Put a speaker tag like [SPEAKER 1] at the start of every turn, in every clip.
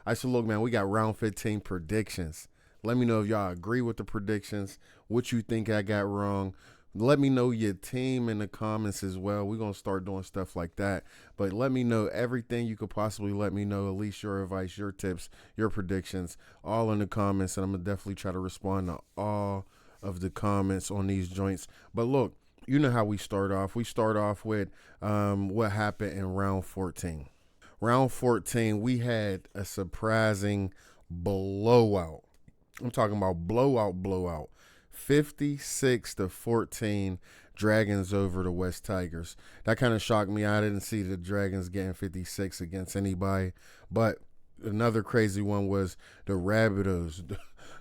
[SPEAKER 1] I said, look, man, we got round 15 predictions. Let me know if y'all agree with the predictions, what you think I got wrong. Let me know your team in the comments as well. We're going to start doing stuff like that. But let me know everything you could possibly let me know, at least your advice, your tips, your predictions, all in the comments. And I'm going to definitely try to respond to all of the comments on these joints. But look, you know how we start off. We start off with what happened in round 14. Round 14, we had a surprising blowout. I'm talking about blowout. 56-14 Dragons over the West Tigers. That kind of shocked me. I didn't see the Dragons getting 56 against anybody. But another crazy one was the Rabbitohs.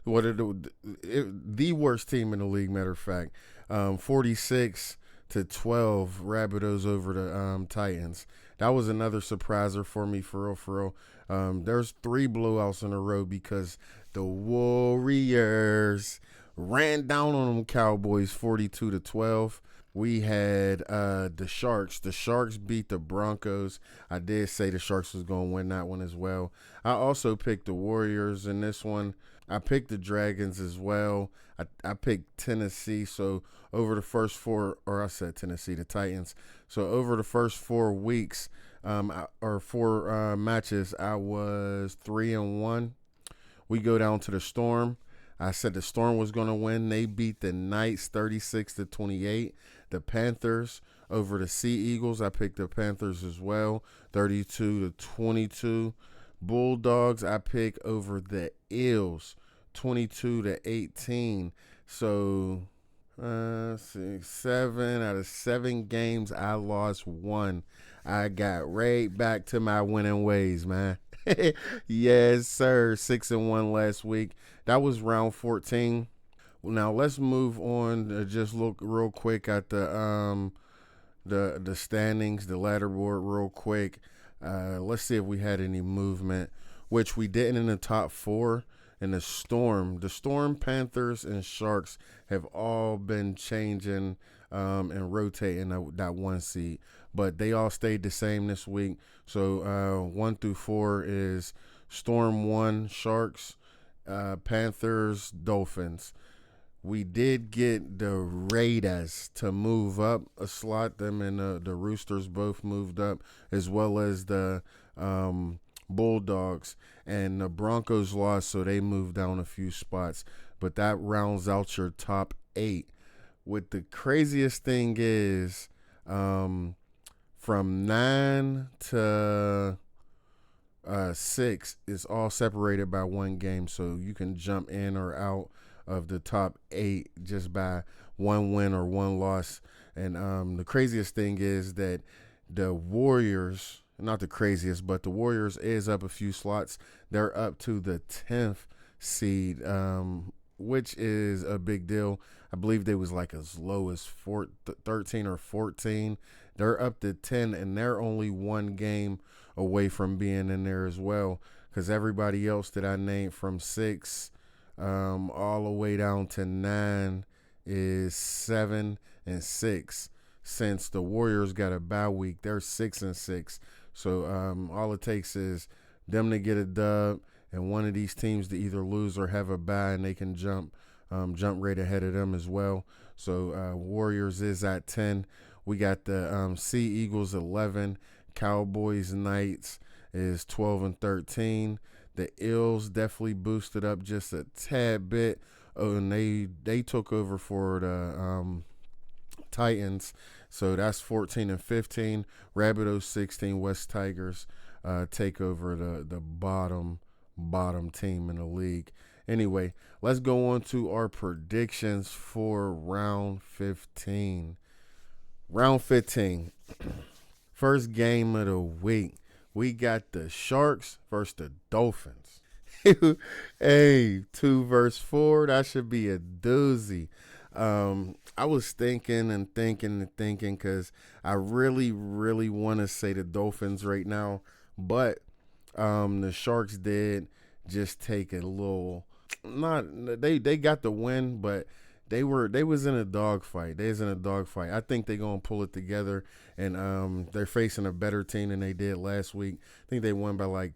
[SPEAKER 1] The worst team in the league, matter of fact. 46-12 Rabbitohs over the Titans. That was another surpriser for me, for real. There's 3 blowouts in a row because the Warriors ran down on them Cowboys 42-12. We had the Sharks. The Sharks beat the Broncos. I did say the Sharks was going to win that one as well. I also picked the Warriors in this one. I picked the Dragons as well. I picked Tennessee. So over the first 4, or I said Tennessee, the Titans. So over the first 4 weeks, or 4 matches, I was 3-1. We go down to the Storm. I said the Storm was going to win. They beat the Knights 36-28. The Panthers over the Sea Eagles. I picked the Panthers as well, 32-22. Bulldogs, I picked over the Eels, 22-18. So, 7 out of 7 games, I lost 1. I got right back to my winning ways, man. Yes, sir. 6-1 last week. That was round 14. Now let's move on to just look real quick at the standings, the ladder board real quick. Let's see if we had any movement, which we didn't in the top 4. And the Storm, Panthers, and Sharks have all been changing and rotating that 1 seed. But they all stayed the same this week. So 1 through 4 is Storm 1, Sharks, Panthers, Dolphins. We did get the Raiders to move up a slot. Them and the Roosters both moved up, as well as the Bulldogs. And the Broncos lost, so they moved down a few spots. But that rounds out your top 8. What the craziest thing is, from 9 to 6 is all separated by 1 game. So you can jump in or out of the top 8 just by 1 win or 1 loss. And the craziest thing is that the Warriors, not the craziest, but the Warriors is up a few slots. They're up to the 10th seed, which is a big deal. I believe they was like as low as 13 or 14. They're up to 10, and they're only 1 game away from being in there as well, because everybody else that I named from 6 all the way down to 9 is 7-6. Since the Warriors got a bye week, they're 6-6. So all it takes is them to get a dub and one of these teams to either lose or have a bye, and they can jump right ahead of them as well. So Warriors is at 10. We got the Sea Eagles 11. Cowboys Knights is 12-13. The Eels definitely boosted up just a tad bit. Oh, and they took over for the Titans. So that's 14-15. Rabbitohs 16. West Tigers take over the bottom team in the league. Anyway, let's go on to our predictions for round 15. Round 15. First game of the week. We got the Sharks versus the Dolphins. Hey, 2 versus 4. That should be a doozy. I was thinking because I really want to say the Dolphins right now, but the Sharks did just take a little. They got the win, but they was in a dogfight. They was in a dogfight. I think they're gonna pull it together, and they're facing a better team than they did last week. I think they won by like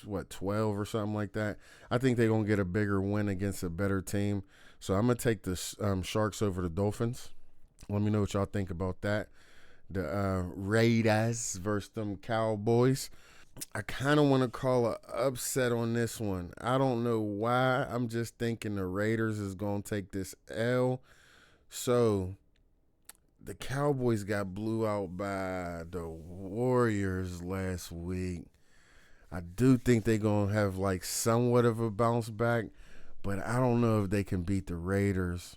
[SPEAKER 1] what, 12 or something like that. I think they're gonna get a bigger win against a better team. So I'm gonna take the Sharks over the Dolphins. Let me know what y'all think about that. The Raiders versus them Cowboys. I kind of want to call a upset on this one. I don't know why. I'm just thinking the Raiders is gonna take this L. So the Cowboys got blew out by the Warriors last week. I do think they're going to have like somewhat of a bounce back, but I don't know if they can beat the Raiders.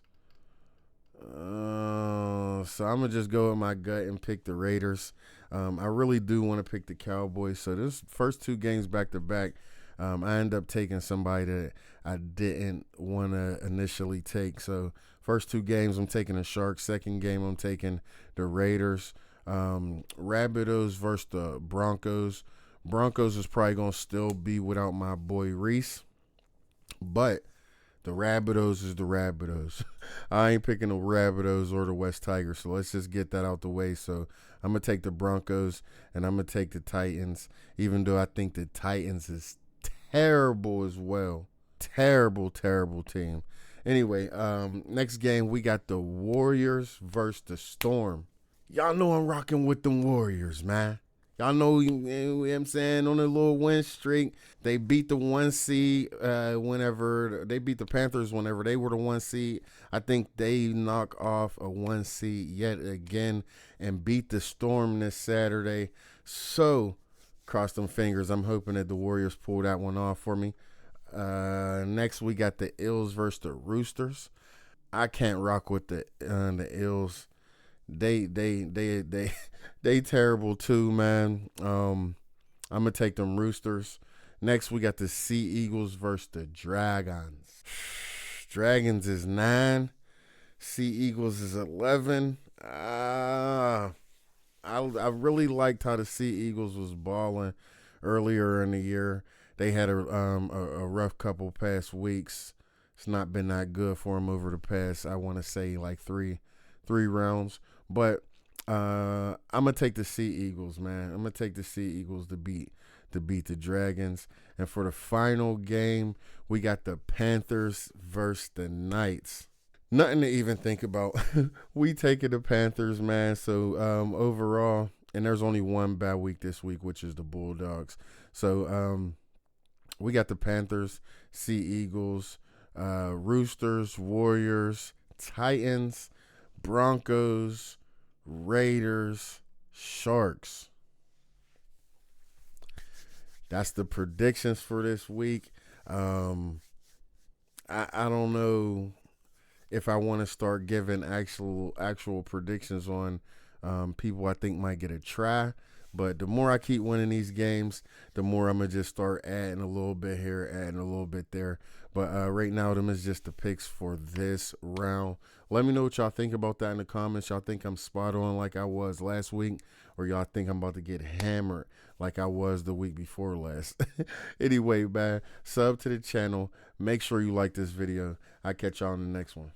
[SPEAKER 1] So I'm going to just go with my gut and pick the Raiders. I really do want to pick the Cowboys. So this first two games back to back, I end up taking somebody that I didn't want to initially take. So first two games, I'm taking the Sharks. Second game, I'm taking the Raiders. Rabbitohs versus the Broncos. Broncos is probably going to still be without my boy Reese. But the Rabbitohs is the Rabbitohs. I ain't picking the Rabbitohs or the West Tigers, so let's just get that out the way. So I'm going to take the Broncos, and I'm going to take the Titans, even though I think the Titans is terrible as well. Terrible, terrible team. Anyway, next game, we got the Warriors versus the Storm. Y'all know I'm rocking with them Warriors, man. Y'all know, you know what I'm saying, on a little win streak. They beat the 1 seed whenever they beat the Panthers whenever they were the 1 seed. I think they knock off a 1 seed yet again and beat the Storm this Saturday. So, cross them fingers. I'm hoping that the Warriors pull that one off for me. Next, we got the Ills versus the Roosters. I can't rock with the Ills. They terrible too, man. I'm gonna take them Roosters. Next, we got the Sea Eagles versus the Dragons. Dragons is 9. Sea Eagles is 11. I really liked how the Sea Eagles was balling earlier in the year. They had a rough couple past weeks. It's not been that good for them over the past, I want to say, like three rounds. But I'm gonna take the Sea Eagles, man. I'm gonna take the Sea Eagles to beat the Dragons. And for the final game, we got the Panthers versus the Knights. Nothing to even think about. We taking the Panthers, man. So overall, and there's only one bad week this week, which is the Bulldogs. So we got the Panthers, Sea Eagles, Roosters, Warriors, Titans, Broncos, Raiders, Sharks. That's the predictions for this week. I don't know if I want to start giving actual predictions on people I think might get a try. But the more I keep winning these games, the more I'm going to just start adding a little bit here, adding a little bit there. But right now, them is just the picks for this round. Let me know what y'all think about that in the comments. Y'all think I'm spot on like I was last week, or y'all think I'm about to get hammered like I was the week before last. Anyway, man, sub to the channel. Make sure you like this video. I'll catch y'all in the next one.